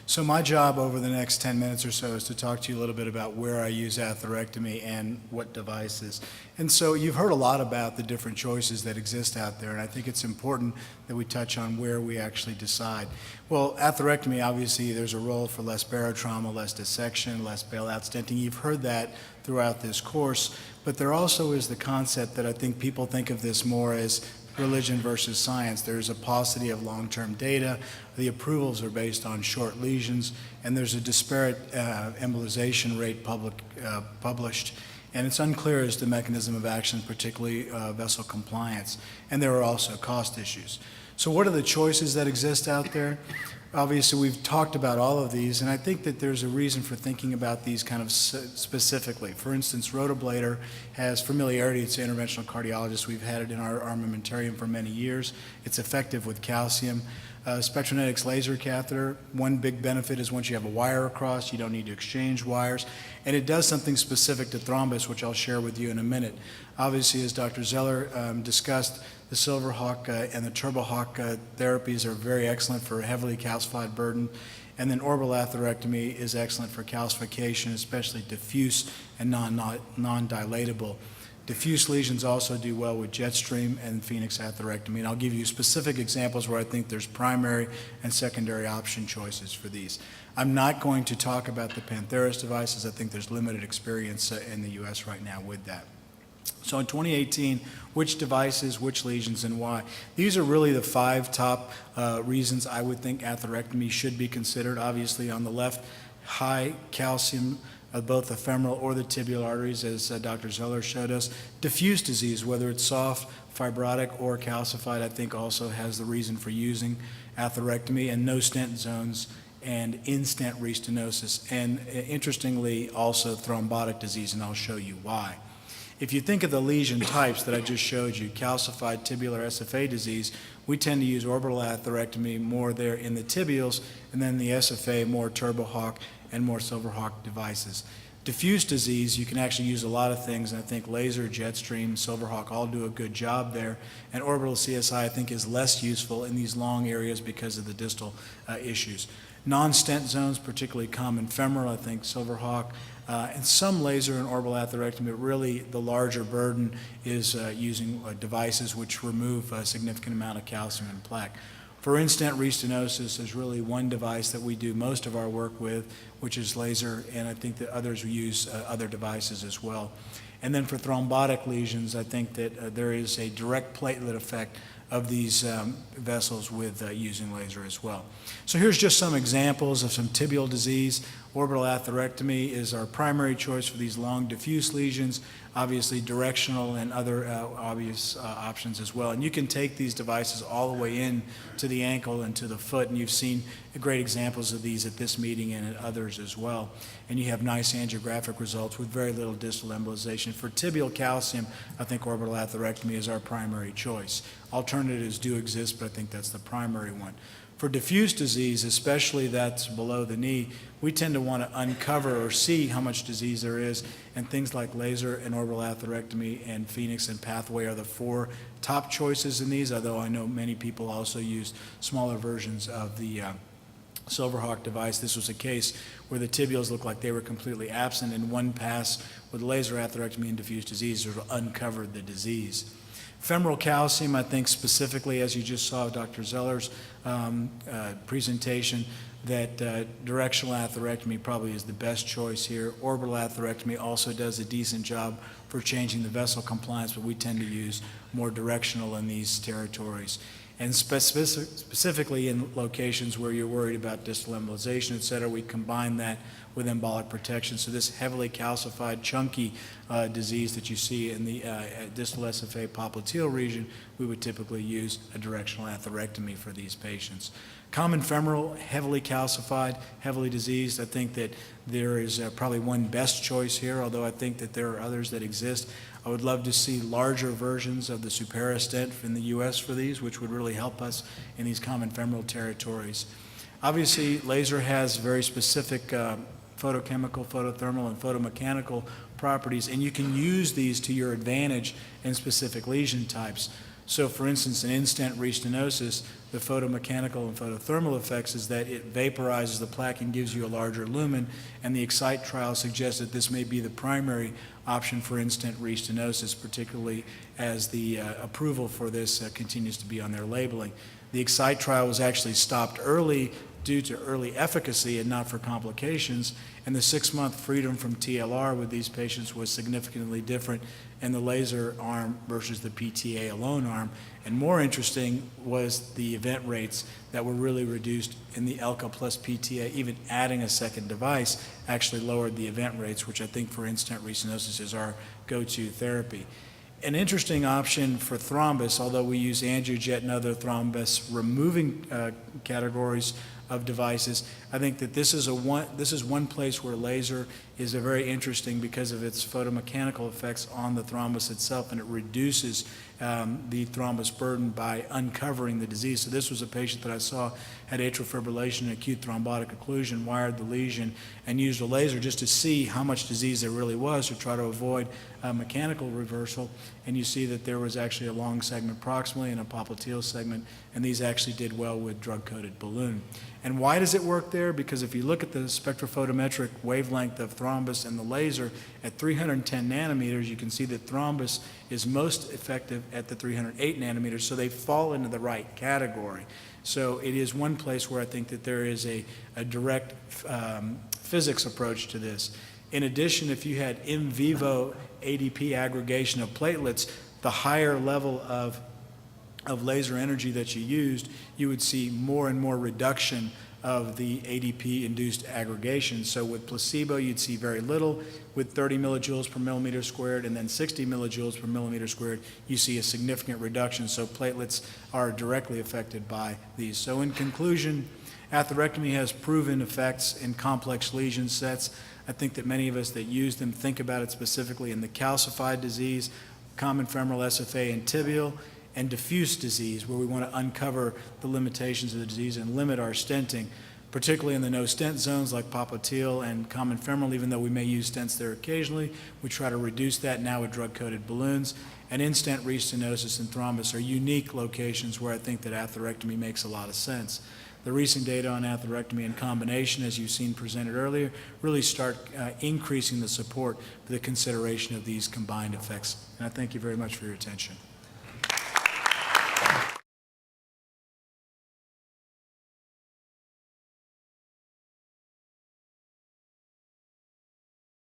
So my job over the next 10 minutes or so is to talk to you a little bit about where I use atherectomy and what devices. And so you've heard a lot about the different choices that exist out there, and I think it's important that we touch on where we actually decide. Well, atherectomy, obviously, there's a role for less barotrauma, less dissection, less bailout stenting. You've heard that throughout this course, but there also is the concept that I think people think of this more as religion versus science. There's a paucity of long-term data. The approvals are based on short lesions, and there's a disparate embolization rate published, and it's unclear as to the mechanism of action, particularly vessel compliance, and there are also cost issues. So what are the choices that exist out there? Obviously, we've talked about all of these, and I think that there's a reason for thinking about these kind of specifically. For instance, rotablator has familiarity to interventional cardiologists. We've had it in our armamentarium for many years. It's effective with calcium. Spectranetics laser catheter, one big benefit is once you have a wire across, you don't need to exchange wires, and it does something specific to thrombus, which I'll share with you in a minute. Obviously, as Dr. Zeller discussed, the Silverhawk and the Turbohawk therapies are very excellent for heavily calcified burden, and then orbital atherectomy is excellent for calcification, especially diffuse and non-dilatable. Diffuse lesions also do well with Jetstream and Phoenix atherectomy, and I'll give you specific examples where I think there's primary and secondary option choices for these. I'm not going to talk about the Pantheris devices. I think there's limited experience in the US right now with that. So in 2018, which devices, which lesions, and why? These are really the 5 top reasons I would think atherectomy should be considered. Obviously, on the left, high calcium of both the femoral or the tibial arteries, as Dr. Zeller showed us. Diffuse disease, whether it's soft, fibrotic, or calcified, I think also has the reason for using atherectomy, and no stent zones and in-stent restenosis, and interestingly, also thrombotic disease, and I'll show you why. If you think of the lesion types that I just showed you, calcified tibular SFA disease, we tend to use orbital atherectomy more there in the tibials, and then the SFA more Turbohawk and more Silverhawk devices. Diffuse disease, you can actually use a lot of things, and I think laser, Jetstream, Silverhawk all do a good job there, and orbital CSI I think is less useful in these long areas because of the distal issues. Non-stent zones, particularly common femoral, I think Silverhawk, and some laser and orbital atherectomy, but really the larger burden is using devices which remove a significant amount of calcium and plaque. For in-stent restenosis, there's really one device that we do most of our work with, which is laser, and I think that others use other devices as well. And then for thrombotic lesions, I think that there is a direct platelet effect of these vessels with using laser as well. So here's just some examples of some tibial disease. Orbital atherectomy is our primary choice for these long diffuse lesions, obviously directional and other obvious options as well. And you can take these devices all the way in to the ankle and to the foot, and you've seen great examples of these at this meeting and at others as well. And you have nice angiographic results with very little distal embolization. For tibial calcium, I think orbital atherectomy is our primary choice. Alternatives do exist, but I think that's the primary one. For diffuse disease, especially that's below the knee, we tend to want to uncover or see how much disease there is, and things like laser and orbital atherectomy and Phoenix and Pathway are the 4 top choices in these, although I know many people also use smaller versions of the Silverhawk device. This was a case where the tibials looked like they were completely absent, and one pass with laser atherectomy and diffuse disease sort of uncovered the disease. Femoral calcium, I think specifically, as you just saw Dr. Zeller's presentation, that directional atherectomy probably is the best choice here. Orbital atherectomy also does a decent job for changing the vessel compliance, but we tend to use more directional in these territories. And specifically in locations where you're worried about distal embolization, et cetera, we combine that with embolic protection. So this heavily calcified, chunky disease that you see in the distal SFA popliteal region, we would typically use a directional atherectomy for these patients. Common femoral, heavily calcified, heavily diseased. I think that there is probably one best choice here, although I think that there are others that exist. I would love to see larger versions of the Supera stent in the US for these, which would really help us in these common femoral territories. Obviously, laser has very specific photochemical, photothermal, and photomechanical properties, and you can use these to your advantage in specific lesion types. So for instance, in in-stent restenosis, the photomechanical and photothermal effects is that it vaporizes the plaque and gives you a larger lumen, and the EXCITE trial suggests that this may be the primary option for in-stent restenosis, particularly as the approval for this continues to be on their labeling. The EXCITE trial was actually stopped early due to early efficacy and not for complications, and the 6-month freedom from TLR with these patients was significantly different in the laser arm versus the PTA alone arm. And more interesting was the event rates that were really reduced in the ELCA plus PTA. Even adding a second device actually lowered the event rates, which I think for in-stent restenosis is our go-to therapy. An interesting option for thrombus, although we use angiojet and other thrombus removing categories of devices, I think that this is one place where laser is very interesting because of its photomechanical effects on the thrombus itself, and it reduces the thrombus burden by uncovering the disease. So this was a patient that I saw had atrial fibrillation and acute thrombotic occlusion, wired the lesion, and used a laser just to see how much disease there really was to try to avoid mechanical reversal. And you see that there was actually a long segment proximally and a popliteal segment, and these actually did well with drug-coated balloon. And why does it work there? Because if you look at the spectrophotometric wavelength of thrombus and the laser at 310 nanometers, you can see that thrombus is most effective at the 308 nanometers, so they fall into the right category. So it is one place where I think that there is a direct physics approach to this. In addition, if you had in vivo ADP aggregation of platelets, the higher level of laser energy that you used, you would see more and more reduction of the ADP-induced aggregation. So with placebo, you'd see very little. With 30 millijoules per millimeter squared and then 60 millijoules per millimeter squared, you see a significant reduction. So platelets are directly affected by these. So in conclusion, atherectomy has proven effects in complex lesion sets. I think that many of us that use them think about it specifically in the calcified disease, common femoral SFA and tibial, and diffuse disease, where we want to uncover the limitations of the disease and limit our stenting, particularly in the no-stent zones like popliteal and common femoral. Even though we may use stents there occasionally, we try to reduce that now with drug-coated balloons. And in-stent restenosis and thrombus are unique locations where I think that atherectomy makes a lot of sense. The recent data on atherectomy in combination, as you've seen presented earlier, really start increasing the support for the consideration of these combined effects. And I thank you very much for your attention.